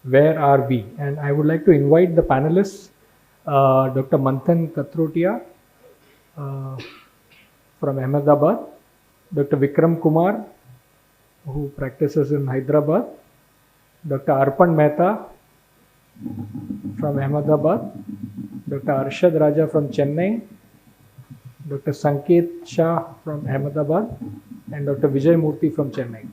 where are we? And I would like to invite the panelists, Dr. Manthan Katrotia from Ahmedabad, Dr. Vikram Kumar, who practices in Hyderabad, Dr. Arpan Mehta from Ahmedabad, Dr. Arshad Raja from Chennai, Dr. Sanket Shah from Ahmedabad, and Dr. Vijay Murthy from Chennai.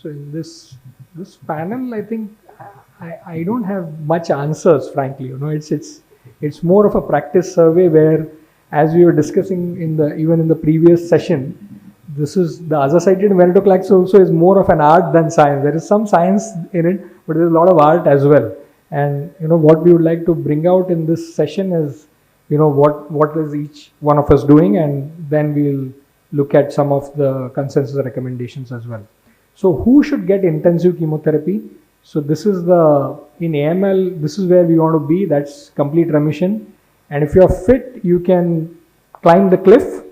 So in this panel, I think I don't have much answers, frankly. It's more of a practice survey where, as we were discussing even in the previous session, this is the azacitidine venetoclax also is more of an art than science. There is some science in it, but there's a lot of art as well. And what we would like to bring out in this session is what is each one of us doing, and then we'll look at some of the consensus recommendations as well. So who should get intensive chemotherapy? So this is in AML, this is where we want to be. That's complete remission. And if you're fit, you can climb the cliff.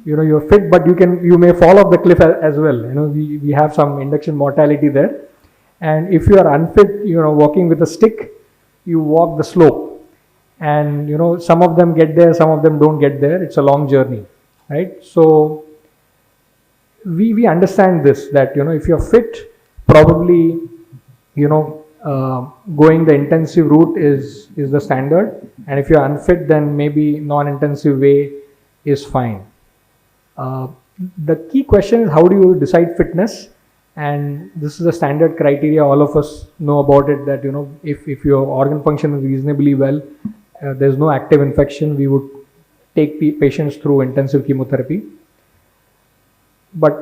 You're fit, but you may fall off the cliff as well. We have some induction mortality there. And if you are unfit, walking with a stick, you walk the slope. And some of them get there, some of them don't get there. It's a long journey, right? So we understand this, that if you're fit, probably going the intensive route is the standard, and if you're unfit, then maybe non-intensive way is fine. The key question is, how do you decide fitness? And this is a standard criteria. All of us know about it, that if your organ function is reasonably well, there's no active infection, we would take patients through intensive chemotherapy. But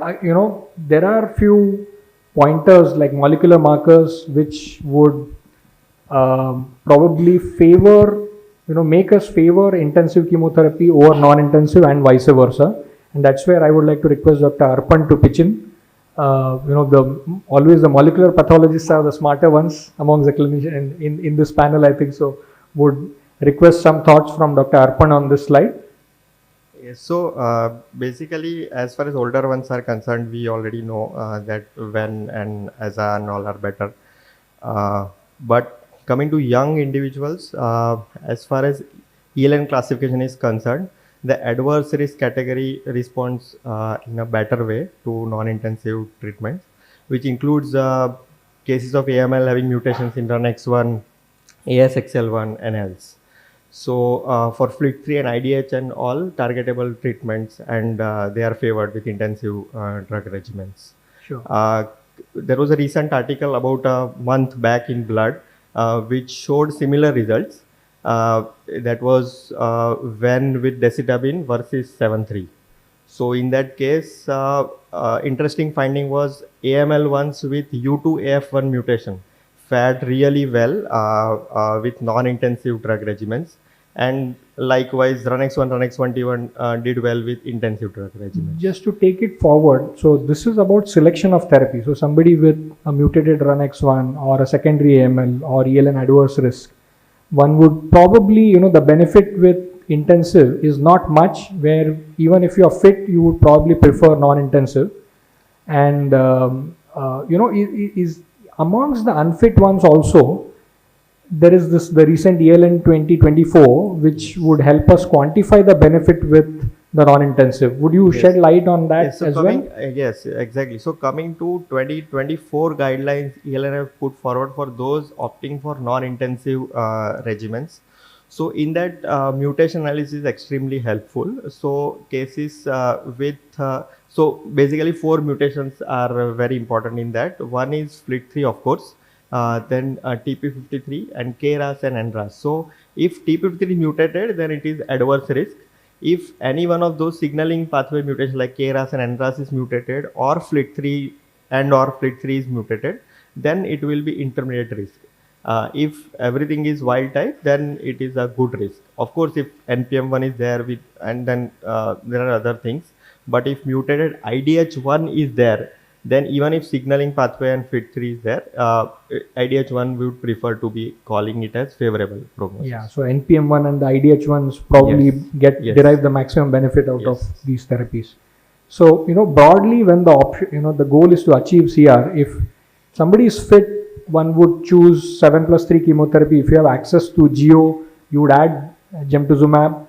there are few pointers like molecular markers which would probably favor, make us favor intensive chemotherapy over non-intensive, and vice versa. And that's where I would like to request Dr. Arpan to pitch in. Always the molecular pathologists are the smarter ones among the clinicians in this panel, I think. So would request some thoughts from Dr. Arpan on this slide. Yes, so basically, as far as older ones are concerned, we already know that Ven and AZA and all are better. But coming to young individuals, as far as ELN classification is concerned, the adverse risk category responds in a better way to non-intensive treatments, which includes cases of AML having mutations in RUNX1, ASXL1, and else. So for FLT3 and IDH and all targetable treatments, and they are favored with intensive drug regimens. Sure. There was a recent article about a month back in Blood, which showed similar results. That was Ven with decitabine versus 7-3. So in that case, interesting finding was AML ones with U2AF1 mutation fared really well with non-intensive drug regimens, and likewise RUNX1, RUNX1T1 did well with intensive drug regimens. Just to take it forward, so this is about selection of therapy. So somebody with a mutated RUNX1 or a secondary AML or ELN adverse risk, one would probably, the benefit with intensive is not much, where even if you're fit, you would probably prefer non-intensive. And, is amongst the unfit ones also, there is the recent ELN 2024, which would help us quantify the benefit with the non-intensive. Would you shed light on that as well? Yes, exactly. So coming to 2024 guidelines, ELN have put forward for those opting for non-intensive regimens. So in that, mutation analysis is extremely helpful. So cases so basically 4 mutations are very important in that. One is FLT3, of course, then TP53 and KRAS and NRAS. So if TP53 is mutated, then it is adverse risk. If any one of those signaling pathway mutations like KRAS and NRAS is mutated, or FLT3 is mutated, then it will be intermediate risk. If everything is wild type, then it is a good risk. Of course, if NPM1 is there and then there are other things. But if mutated IDH1 is there, then even if signaling pathway and FLT3 is there, IDH1 we would prefer to be calling it as favorable prognosis. Yeah, so NPM1 and the IDH1s probably derive the maximum benefit out of these therapies. So, broadly, when the option, the goal is to achieve CR, if somebody is fit, one would choose 7+3 chemotherapy. If you have access to Geo, you would add gemtuzumab.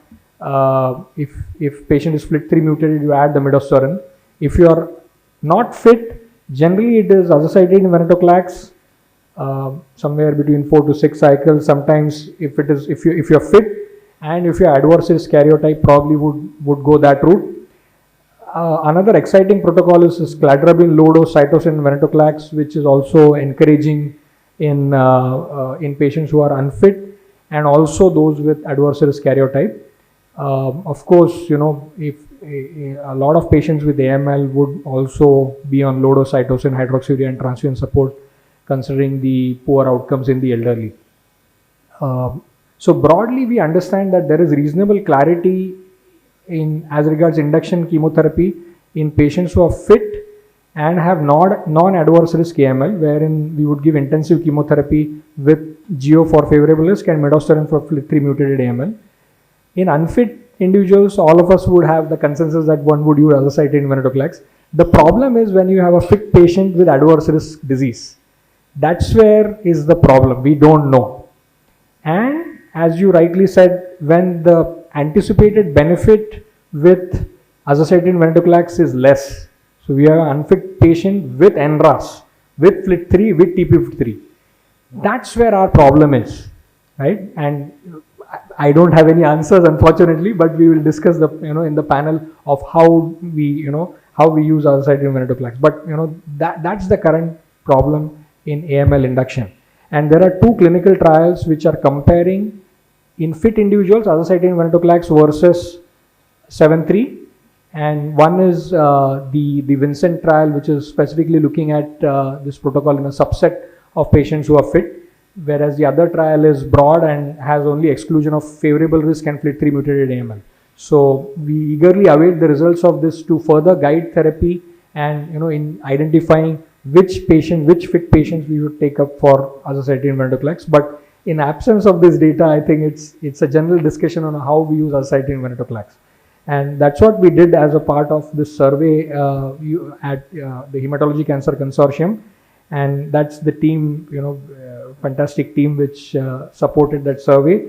If patient is FLT3 mutated, you add the midostaurin. If you are not fit, generally it is azacitidine and venetoclax, somewhere between 4 to 6 cycles. Sometimes if you're fit and if your adverse risk karyotype, probably would go that route. Another exciting protocol is cladribine, low-dose cytosine venetoclax, which is also encouraging in patients who are unfit and also those with adverse risk karyotype. Of course, if a lot of patients with AML would also be on low-dose cytosine, hydroxyurea and transfusion support, considering the poor outcomes in the elderly. So broadly, we understand that there is reasonable clarity as regards induction chemotherapy in patients who are fit and have non-adverse risk AML, wherein we would give intensive chemotherapy with Geo for favorable risk and midostaurin for FLT3 mutated AML. In unfit individuals, all of us would have the consensus that one would use azacitidine and venetoclax. The problem is when you have a fit patient with adverse risk disease. That's where is the problem. We don't know. And as you rightly said, when the anticipated benefit with azacitidine venetoclax is less. So we have an unfit patient with NRAS, with FLT3, with TP53. That's where our problem is, right? And I don't have any answers, unfortunately, but we will discuss in the panel of how we use azacitidine venetoclax. But that's the current problem in AML induction. And there are two clinical trials which are comparing in fit individuals azacitidine venetoclax versus 7+3, and one is the Vincent trial, which is specifically looking at this protocol in a subset of patients who are fit, whereas the other trial is broad and has only exclusion of favorable risk and FLT3 mutated AML. So we eagerly await the results of this to further guide therapy and in identifying which fit patients we would take up for azacitidine venetoclax. But in absence of this data, I think it's a general discussion on how we use azacitidine venetoclax. And that's what we did as a part of this survey at the Hematology Cancer Consortium. And that's the team, fantastic team which supported that survey.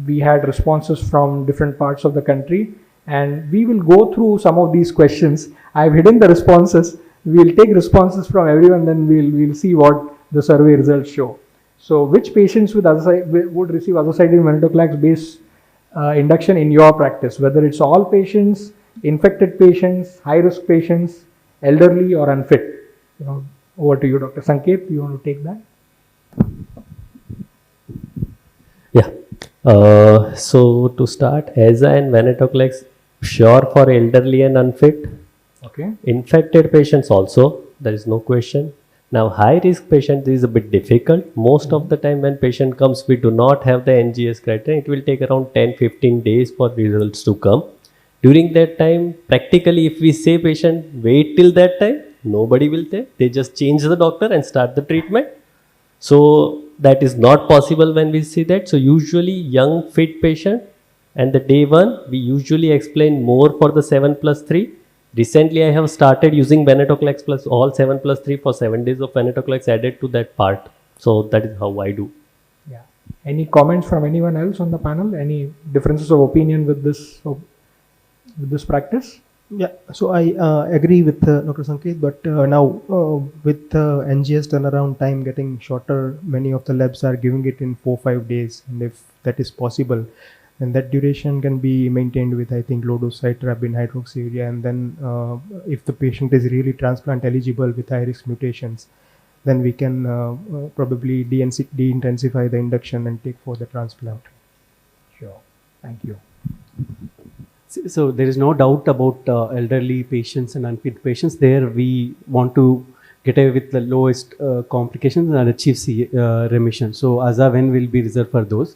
We had responses from different parts of the country, and we will go through some of these questions. I've hidden the responses. We'll take responses from everyone, then we'll see what the survey results show. So which patients would receive azacitidine venetoclax based induction in your practice, whether it's all patients, infected patients, high-risk patients, elderly or unfit? Over to you, Dr. Sanket. You want to take that? Yeah. So to start, aza and venetoclax, sure for elderly and unfit. Okay. Infected patients also, there is no question. Now, high-risk patient is a bit difficult. Most of the time when patient comes, we do not have the NGS criteria. It will take around 10-15 days for results to come. During that time, practically if we say patient wait till that time, nobody will take. They just change the doctor and start the treatment. So that is not possible when we see that. So usually young fit patient and the day one, we usually explain more for the 7+3. Recently, I have started using venetoclax plus all 7+3 for 7 days of venetoclax added to that part. So that is how I do. Yeah. Any comments from anyone else on the panel? Any differences of opinion with this practice? Yeah, so I agree with Dr. Sanket, but now with NGS turnaround time getting shorter, many of the labs are giving it in 4-5 days, and if that is possible, and that duration can be maintained with, I think, low-dose cytarabine, hydroxyurea, and then if the patient is really transplant eligible with high-risk mutations, then we can probably de-intensify the induction and take for the transplant. Sure. Thank you. So there is no doubt about elderly patients and unfit patients. There we want to get away with the lowest complications and achieve remission. So aza-ven will be reserved for those.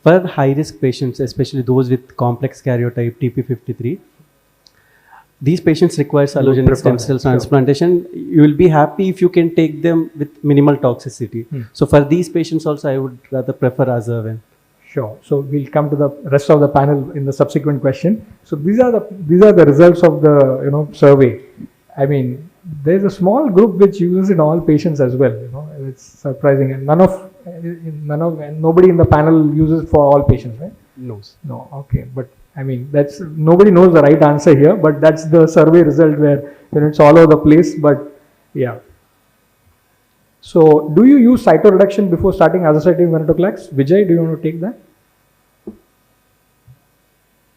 For high-risk patients, especially those with complex karyotype TP53, these patients require allogeneic stem cell transplantation. You will be happy if you can take them with minimal toxicity. So for these patients also, I would rather prefer aza-ven. Sure. So we'll come to the rest of the panel in the subsequent question. So these are the results of the survey. I mean, there's a small group which uses it in all patients as well. It's surprising, and nobody in the panel uses it for all patients, right? No. No. Okay, but I mean that's nobody knows the right answer here, but that's the survey result where it's all over the place. But yeah. So, do you use cytoreduction before starting azacitidine venetoclax? Vijay, do you want to take that?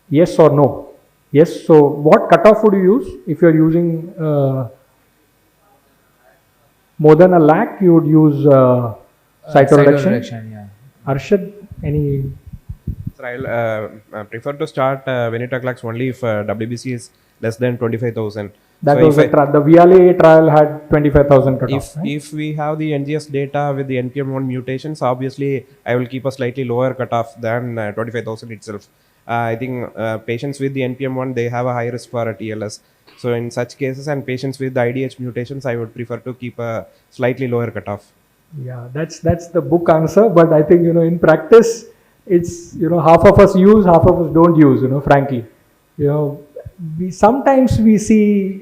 Yes or no? Yes. So, what cutoff would you use if you are using more than a lakh? You would use cytoreduction. Yeah. Arshad, any? Sir, I'll prefer to start venetoclax only if WBC is less than 25,000. That So was if the VLA trial had 25,000 cutoff. Right? If we have the NGS data with the NPM1 mutations, obviously I will keep a slightly lower cutoff than 25,000 itself. I think patients with the NPM1, they have a high risk for a TLS. So in such cases, and patients with the IDH mutations, I would prefer to keep a slightly lower cutoff. Yeah, that's the book answer. But I think in practice, it's half of us use, half of us don't use. Frankly, sometimes we see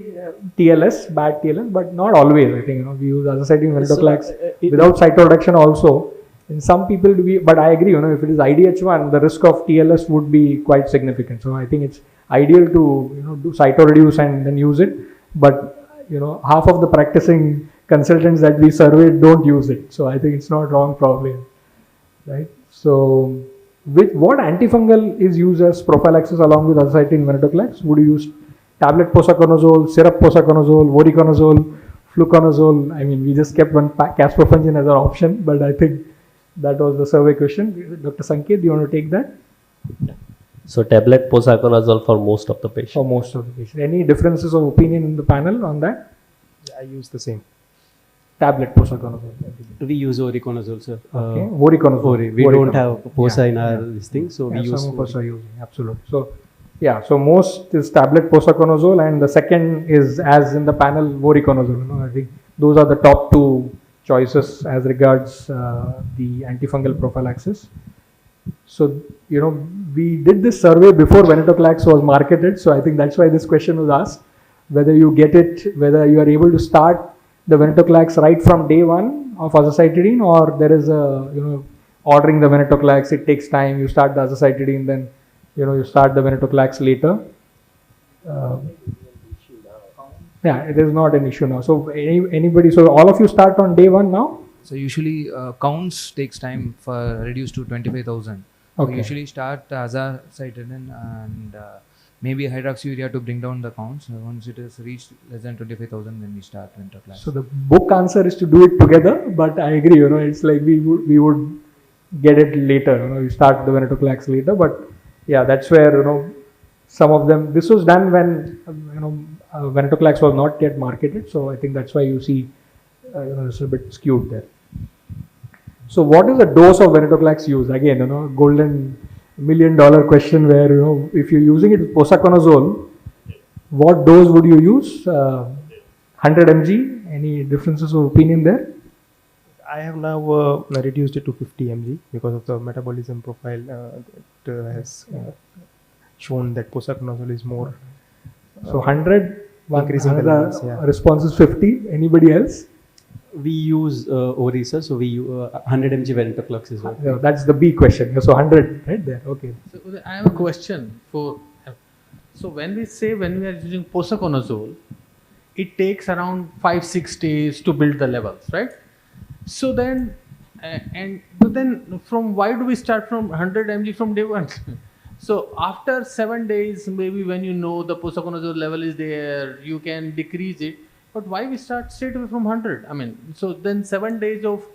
TLS, bad TLS, but not always. I think we use azacitidine venetoclax without cytoreduction also. In some people, but I agree. If it is IDH1, the risk of TLS would be quite significant. So I think it's ideal to do cytoreduce and then use it. But half of the practicing consultants that we surveyed don't use it. So I think it's not wrong probably, right? So what antifungal is used as prophylaxis along with azacitidine venetoclax? Would you use tablet posaconazole, syrup posaconazole, voriconazole, fluconazole? I mean, we just kept one caspofungin as an option, but I think that was the survey question. Dr. Sanket, do you want to take that? So tablet posaconazole for most of the patients. For most of the patients. Any differences of opinion in the panel on that? I use the same. Tablet posaconazole. We use oriconazole, sir. Okay. Voriconazole. We don't have posa in our this thing, so we use. Some of us are using, absolutely. So, yeah, so most is tablet posaconazole, and the second is, as in the panel, voriconazole. I think those are the top two choices as regards the antifungal prophylaxis. So, we did this survey before venetoclax was marketed, so I think that's why this question was asked, whether you get it, whether you are able to start the venetoclax right from day one of azacitidine, or there is a, ordering the venetoclax, it takes time, you start the azacitidine, then, you start the venetoclax later. Yeah, it is not an issue now. So anybody, so all of you start on day one now? So usually counts takes time for reduced to 25,000. So Okay. usually start azacitidine and maybe hydroxyurea to bring down the counts. Once it is reached less than 25,000, then we start venetoclax. So the book answer is to do it together, but I agree, it's like we would get it later, you start the venetoclax later, but yeah, that's where, some of them, this was done when, venetoclax was not yet marketed, so I think that's why you see, it's a bit skewed there. So what is the dose of venetoclax used? Again, golden $1 million question where, if you're using it with posaconazole, what dose would you use? 100 mg? Any differences of opinion there? I have now reduced it to 50 mg because of the metabolism profile that has shown that posaconazole is more. So 100, increasing the levels, yeah. response is 50. Anybody else? We use ORI, sir, so we use 100 mg venetoclax is what. No, that's the B question. So 100 right there. Okay. So I have a question for. So when we are using posaconazole, it takes around 5-6 days to build the levels, right? So then, but then from why do we start from 100 mg from day one? So after 7 days, maybe when the posaconazole level is there, you can decrease it. But why we start straight away from 100? I mean, so then 7 days of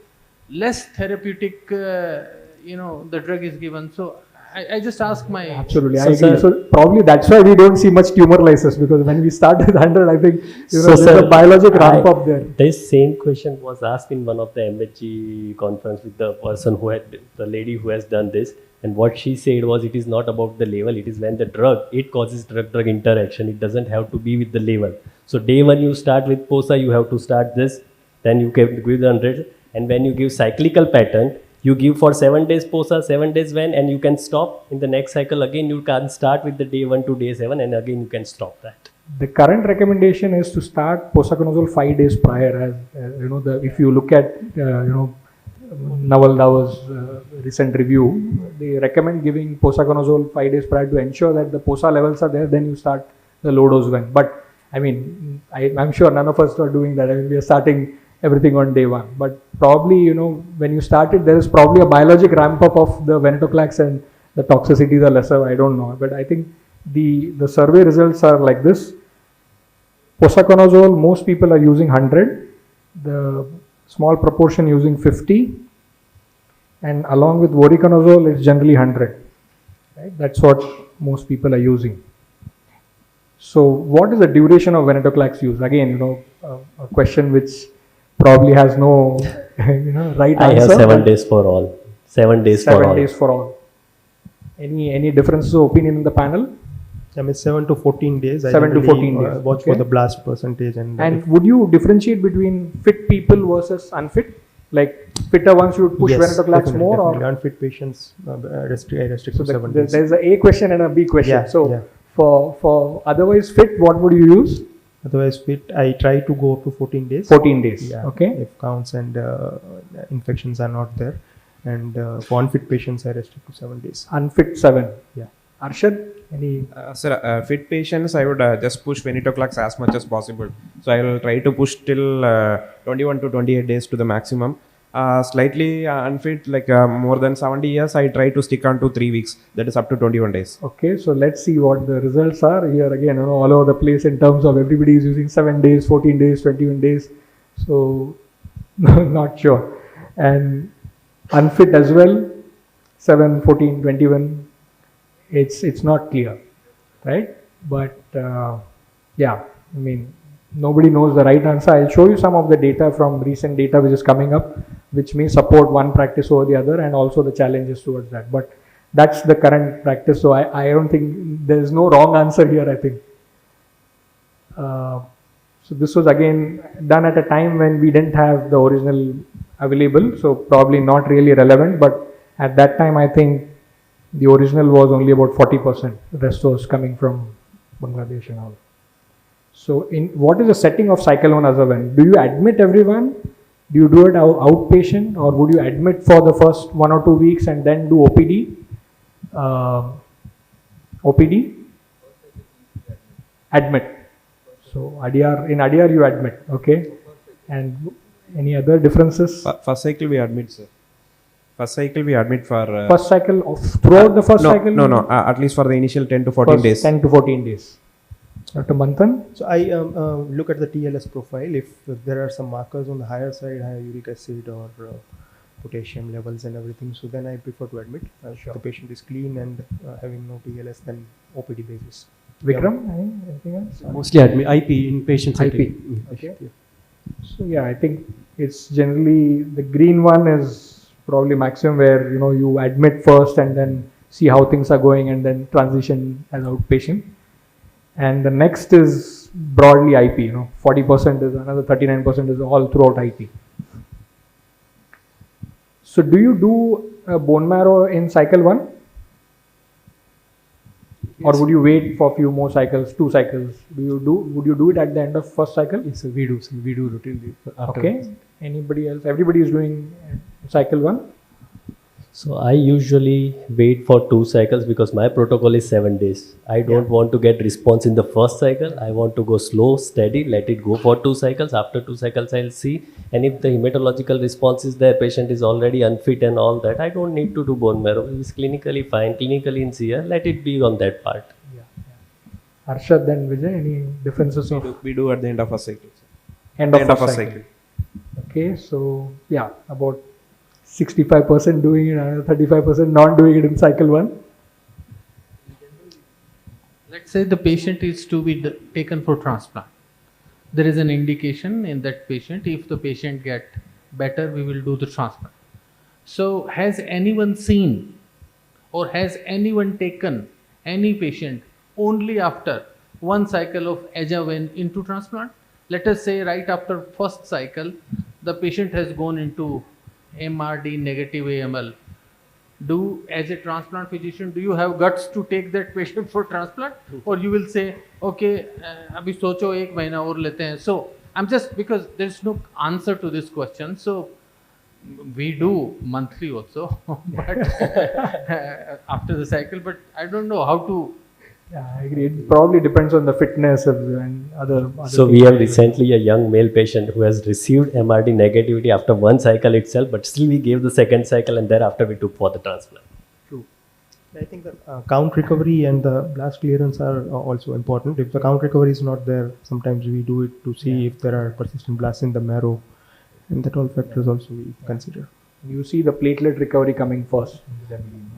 less therapeutic, the drug is given. So I just ask my. Absolutely, I So, agree. sir- So probably that's why we don't see much tumor lysis, because when we start with 100, I think So, there's sir, a biologic ramp up there. This same question was asked in one of the MHG conference with the lady who has done this, and what she said was it is not about the level, it is when the drug, it causes drug-drug interaction, it doesn't have to be with the level. So day one you start with POSA, you have to start this, then you can give the 100, and when you give cyclical pattern, You give for 7 days POSA, 7 days when, and you can stop. In the next cycle again, you can start with the day 1 to day 7, and again you can stop that. The current recommendation is to start posaconazole 5 days prior. As you know, if you look at Naval Dawa's recent review, they recommend giving posaconazole 5 days prior to ensure that the POSA levels are there. Then you start the low dose when. But I mean, I'm sure none of us are doing that. I mean, we are starting everything on day 1. But probably, when you start it, there is probably a biologic ramp up of the venetoclax and the toxicities are lesser. I don't know. But I think the survey results are like this. Posaconazole, most people are using 100. The small proportion using 50. And along with voriconazole, it's generally 100. Right? That's what most people are using. So what is the duration of venetoclax use? Again, a question which probably has no right I answer. have 7 days for all. 7 days for all. 7 days for all. Any differences of opinion in the panel? I mean 7 to 14 days. 7 to 14 days. Watch for the blast percentage And would you differentiate between fit people versus unfit? Like fitter ones you would push venetoclax more, definitely. or Unfit patients restrict so to 7 days. there's a question and a B question. Yeah, so yeah. for otherwise fit, what would you use? Otherwise fit, I try to go up to 14 days. 14 days. Yeah, Okay. if counts and infections are not there. And for unfit patients, I restrict to 7 days. Unfit 7. Yeah. Arshad, any? Sir, fit patients, I would just push venetoclax as much as possible. So I will try to push till 21 to 28 days to the maximum. Slightly unfit, like more than 70 years, I try to stick on to 3 weeks. That is up to 21 days. Okay, so let's see what the results are here. Again, all over the place in terms of everybody is using 7 days, 14 days, 21 days. So not sure. And unfit as well, 7, 14, 21. It's not clear, right? But yeah, I mean, nobody knows the right answer. I'll show you some of the data from recent data which is coming up, which may support one practice over the other and also the challenges towards that. But that's the current practice. So I don't think there's no wrong answer here, I think. So this was again done at a time when we didn't have the original available. So probably not really relevant. But at that time, I think the original was only about 40%. The rest was coming from Bangladesh and all. So what is the setting of cycle 1 Azavan? Do you admit everyone? Do you do it outpatient, or would you admit for the first 1 or 2 weeks and then do OPD? OPD? Admit. So in ADR you admit, okay? And any other differences? First cycle we admit, sir. First cycle we admit for... first cycle throughout the first cycle? No, at least for the initial 10 to 14 days. 10 to 14 days. Dr. Manthan? So I look at the TLS profile. If there are some markers on the higher side, higher uric acid or potassium levels and everything, so then I prefer to admit. Sure. The patient is clean and having no TLS, then OPD basis. Vikram, anything else? Mostly IP in patient setting. IP. Okay. So yeah, I think it's generally the green one is probably maximum where you admit first and then see how things are going and then transition as outpatient. And the next is broadly IP. 40% is another 39% is all throughout IP. So do you do a bone marrow in cycle 1? Or would you wait for a few more cycles, 2 cycles? Would you do it at the end of first cycle? Yes, we do routinely. Okay. Anybody else? Everybody is doing cycle 1? So I usually wait for 2 cycles because my protocol is 7 days. I don't want to get response in the first cycle. I want to go slow, steady, let it go for 2 cycles. After 2 cycles, I'll see. And if the hematological response is there, patient is already unfit and all that, I don't need to do bone marrow. It's clinically fine, clinically in CR. Let it be on that part. Yeah. Arshad and Vijay, any differences? We do at the end of a cycle. End of a cycle. Okay, so yeah, about 65% doing it, another 35% not doing it in cycle 1. Let's say the patient is to be taken for transplant. There is an indication in that patient. If the patient get better, we will do the transplant. So has anyone seen or has anyone taken any patient only after 1 cycle of Azavan into transplant? Let us say right after first cycle, the patient has gone into MRD negative AML, as a transplant physician, do you have guts to take that patient for transplant, or you will say, okay, abhi socho ek mahina aur lete hain? So I'm just, because there's no answer to this question, so we do monthly also, but after the cycle, but I don't know how to. Yeah, I agree. It probably depends on the fitness of and other So we things. have recently a young male patient who has received MRD negativity after one cycle itself, but still we gave the second cycle and thereafter we took for the transplant. I think the count recovery and the blast clearance are also important. If the count recovery is not there, sometimes we do it to see if there are persistent blasts in the marrow, and that all factors also we consider. You see the platelet recovery coming first.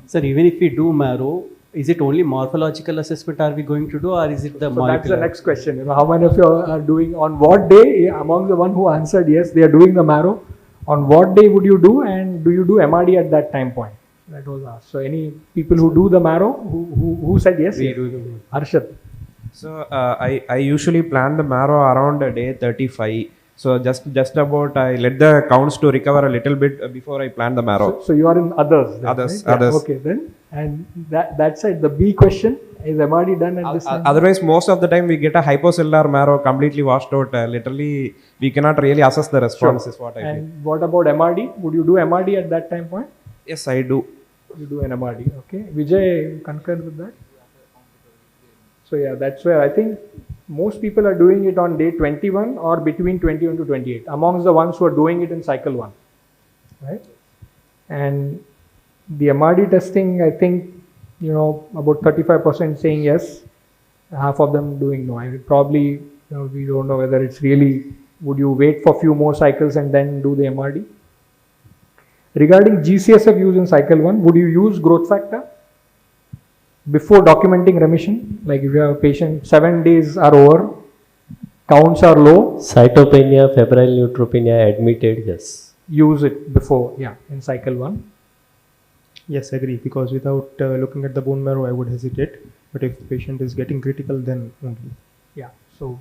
Sir, even if we do marrow, is it only morphological assessment are we going to do, or is it the So that's molecular? the next question. You know, how many of you are doing, on what day, among the one who answered yes, they are doing the marrow, on what day would you do, and do you do MRD at that time point? That was asked. So any people who do the marrow, who said yes? We do the Arshad. So I usually plan the marrow around day 35. So just about I let the counts to recover a little bit before I plan the marrow. So you are in others. Then, Others, right? Yeah, others. okay, then. And that's it. The B question, is MRD done at this time? Otherwise, most of the time we get a hypocellular marrow completely washed out. Literally, we cannot really assess the response. Is what I feel. And what about MRD? Would you do MRD at that time point? Yes, I do. You do an MRD, okay. Vijay, you concur with that? So yeah, that's where I think most people are doing it on day 21 or between 21 to 28, amongst the ones who are doing it in cycle 1, right? And the MRD testing, I think, you know, about 35% saying yes, half of them doing no. I mean, probably, you know, we don't know whether it's really, would you wait for a few more cycles and then do the MRD? Regarding GCSF use in cycle 1, would you use growth factor before documenting remission? Like if you have a patient, 7 days are over, counts are low, Cytopenia, febrile neutropenia admitted, yes. use it before, yeah, in cycle 1. Yes, agree. Because without looking at the bone marrow, I would hesitate. But if the patient is getting critical, then only. Yeah, so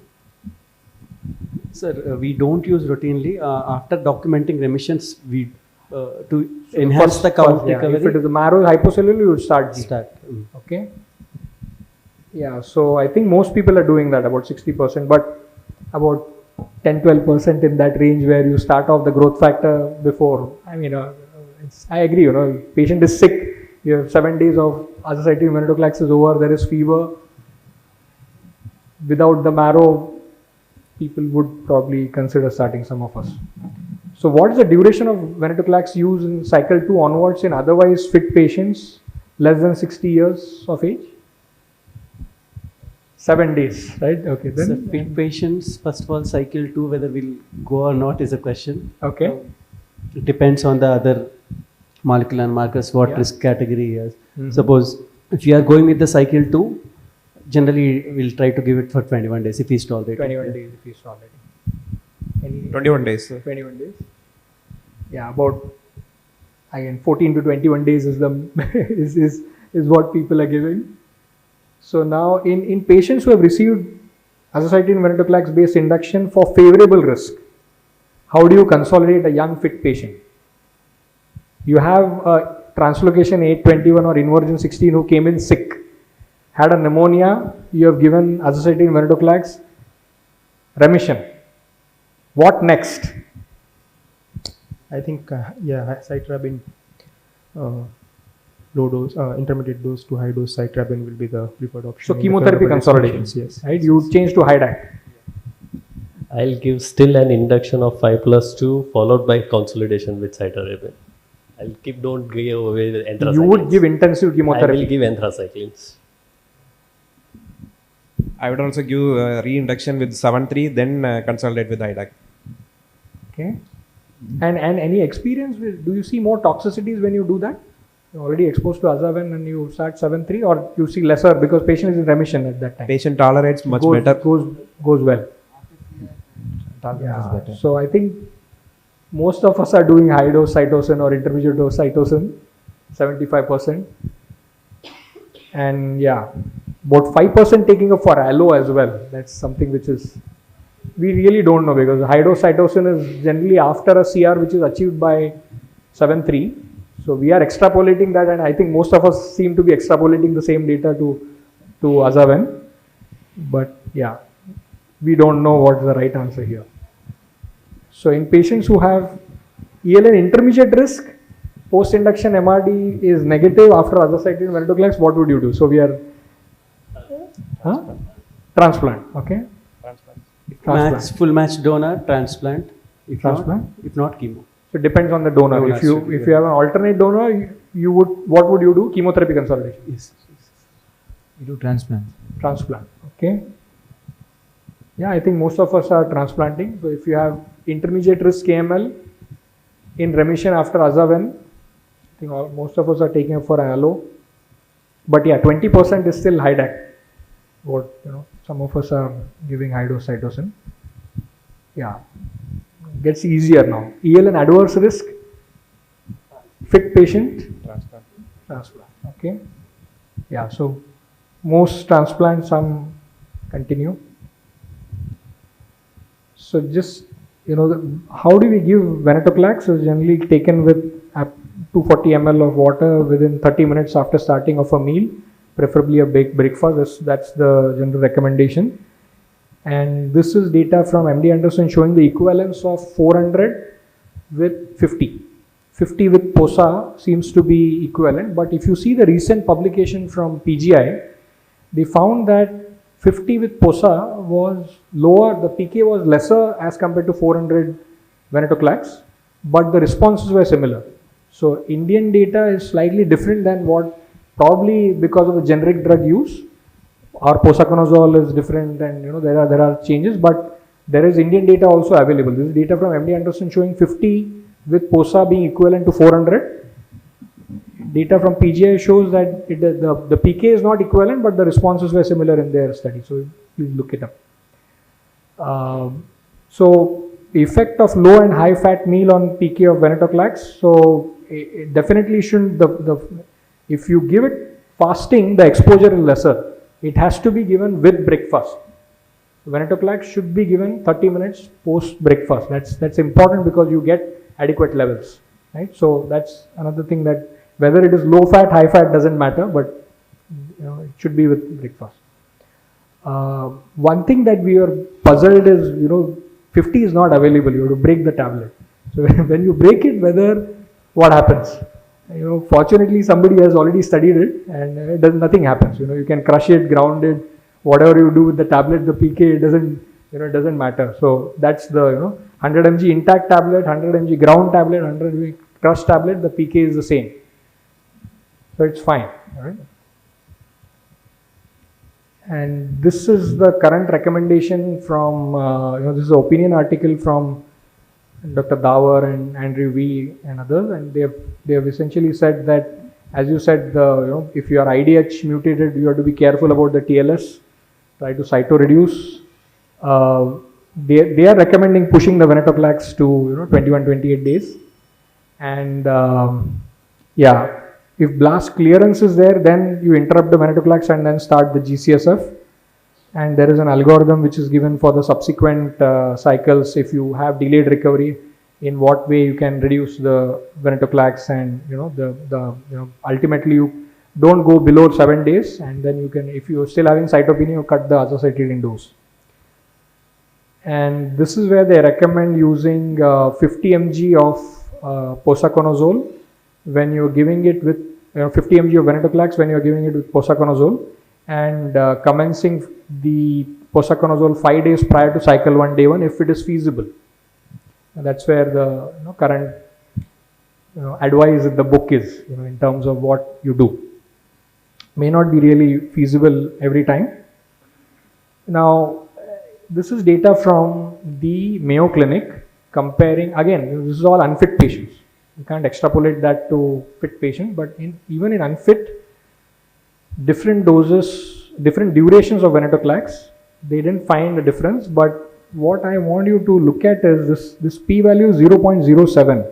Sir, we don't use routinely. After documenting remissions, we to enhance the count yeah, recovery. if it is the marrow hypocellular, you would start G. Start. Okay. Yeah, so I think most people are doing that, about 60%, but about 10-12% in that range where you start off the growth factor before. I mean, I agree, you know, patient is sick, you have 7 days of azacitidine venetoclax is over, there is fever. Without the marrow, people would probably consider starting, some of us. So what is the duration of venetoclax use in cycle 2 onwards in otherwise fit patients less than 60 years of age? 7 days, right? Okay, then. So fit patients, first of all, cycle 2, whether we'll go or not is a question. Okay. It depends on the other molecular markers, what Yeah. risk category he has. Suppose if you are going with the cycle 2, generally we'll try to give it for 21 days if he's tolerated. 21 days if he's already. Any 21 days. Sir. 21 days. Yeah, about again 14 to 21 days is the is what people are giving. So now in patients who have received azacitidine venetoclax based induction for favorable risk, how do you consolidate a young fit patient? You have a translocation 821 or inversion 16 who came in sick, had a pneumonia, you have given azacitidine venetoclax, remission. What next? I think, cytarabine, low dose, intermediate dose to high dose cytarabine will be the preferred option. So in the chemotherapy favorable consolidation, patients, yes. right? You change to HIDAC. I'll give still an induction of 5+2 followed by consolidation with cytarabine. Don't give away the anthracyclines. You would give intensive I chemotherapy. will give anthracyclines. I would also give reinduction with 7-3, then consolidate with IDAC. Okay. And any experience with, do you see more toxicities when you do that? You're already exposed to azavan and you start 7-3, or you see lesser because patient is in remission at that time? Patient tolerates much goes, better. Goes well. Target is Yeah. better. So I think most of us are doing high dose cytosine or intermediate dose cytosine, 75%. And yeah, about 5% taking up for allo as well. That's something which is, we really don't know, because high dose cytosine is generally after a CR which is achieved by 7.3. So we are extrapolating that, and I think most of us seem to be extrapolating the same data to Azaven. But yeah, we don't know what's the right answer here. So in patients who have ELN intermediate risk, post-induction MRD is negative after azacitidine venetoclax, what would you do? So we are transplant, okay? Match, full match donor, transplant. If Transplant? Not, if not, chemo. So it depends on the donor. Donor If you have an alternate donor, you would, what would you do? Chemotherapy consolidation. Yes. You do transplant. Transplant, okay? Yeah, I think most of us are transplanting. So if you have intermediate risk AML in remission after Azaven, I think most of us are taking up for allo. But yeah, 20% is still high DAC. What, some of us are giving high dose cytosine. Yeah, gets easier now. ELN adverse risk, fit patient, transplant. Okay. Yeah, so most transplant, some continue. So just, how do we give venetoclax? Is generally taken with 240 ml of water within 30 minutes after starting of a meal, preferably a baked breakfast. That's the general recommendation. And this is data from MD Anderson showing the equivalence of 400 with 50. 50 with POSA seems to be equivalent, but if you see the recent publication from PGI, they found that 50 with POSA was lower, the PK was lesser as compared to 400 venetoclax, but the responses were similar. So Indian data is slightly different than what, probably because of the generic drug use. Our posaconazole is different, and there are changes, but there is Indian data also available. This is data from MD Anderson showing 50 with POSA being equivalent to 400. Data from PGI shows that the PK is not equivalent, but the responses were similar in their study. So please look it up. So effect of low and high fat meal on PK of venetoclax. So it definitely shouldn't, if you give it fasting, the exposure is lesser. It has to be given with breakfast. Venetoclax should be given 30 minutes post breakfast. That's important because you get adequate levels, right? So that's another thing, that whether it is low fat, high fat doesn't matter, but it should be with breakfast. One thing that we are puzzled is, 50 is not available. You have to break the tablet. So when you break it, what happens? Fortunately somebody has already studied it, and nothing happens. You can crush it, ground it, whatever you do with the tablet, the PK, it doesn't matter. So that's the 100 mg intact tablet, 100 mg ground tablet, 100 mg crushed tablet, the PK is the same. So it's fine, all right? And this is the current recommendation from, this is an opinion article from Dr. Davar and Andrew V and others, and they have essentially said that, as you said, if you are IDH mutated, you have to be careful about the TLS, try to cytoreduce. They are recommending pushing the venetoclax to 21-28 days, and yeah, if blast clearance is there, then you interrupt the venetoclax and then start the GCSF. And there is an algorithm which is given for the subsequent cycles. If you have delayed recovery, in what way you can reduce the venetoclax, and ultimately you don't go below 7 days, and then you can, if you are still having cytopenia, you cut the azacitidine dose. And this is where they recommend using 50 mg of posaconazole when you are giving it with 50 mg of venetoclax when you are giving it with posaconazole, and commencing the posaconazole 5 days prior to cycle 1, day 1, if it is feasible. And that's where the current advice in the book is, in terms of what you do. May not be really feasible every time. Now, this is data from the Mayo Clinic comparing, again, this is all unfit patients. You can't extrapolate that to fit patients, but even in unfit, different doses, different durations of venetoclax, they didn't find a difference. But what I want you to look at is this p-value 0.07.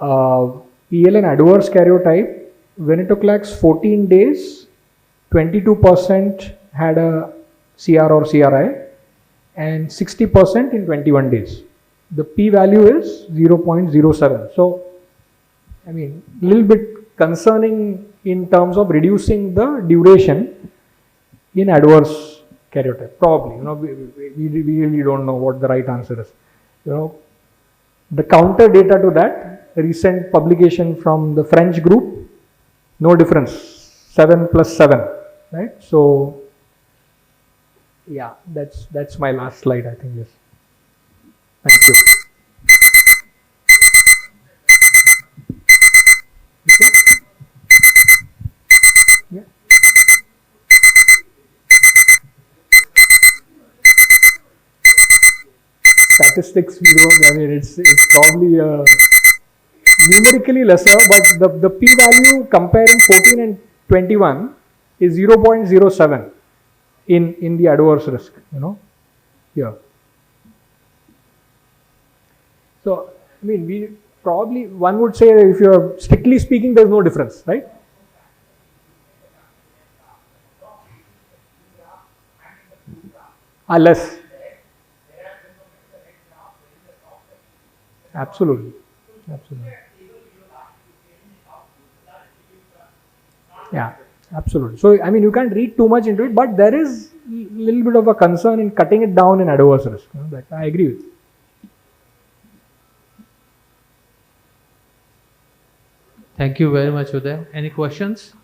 ELN adverse karyotype, venetoclax 14 days, 22% had a CR or CRI, and 60% in 21 days. The p-value is 0.07. So I mean, little bit concerning in terms of reducing the duration in adverse karyotype. Probably, we really don't know what the right answer is. The counter data to that, recent publication from the French group, no difference, 7 plus 7, right? So, yeah, that's my last slide, I think, yes. Thank you. Okay. Yeah. Statistics, we don't, I mean, it's probably numerically lesser, but the p-value comparing 14 and 21 is 0.07 in the adverse risk, here. So, I mean, one would say, if you're strictly speaking, there's no difference, right? Less. Absolutely. Yeah, absolutely. So, I mean, you can't read too much into it, but there is a little bit of a concern in cutting it down in adverse risk. That I agree with. Thank you very much, Uday. Any questions?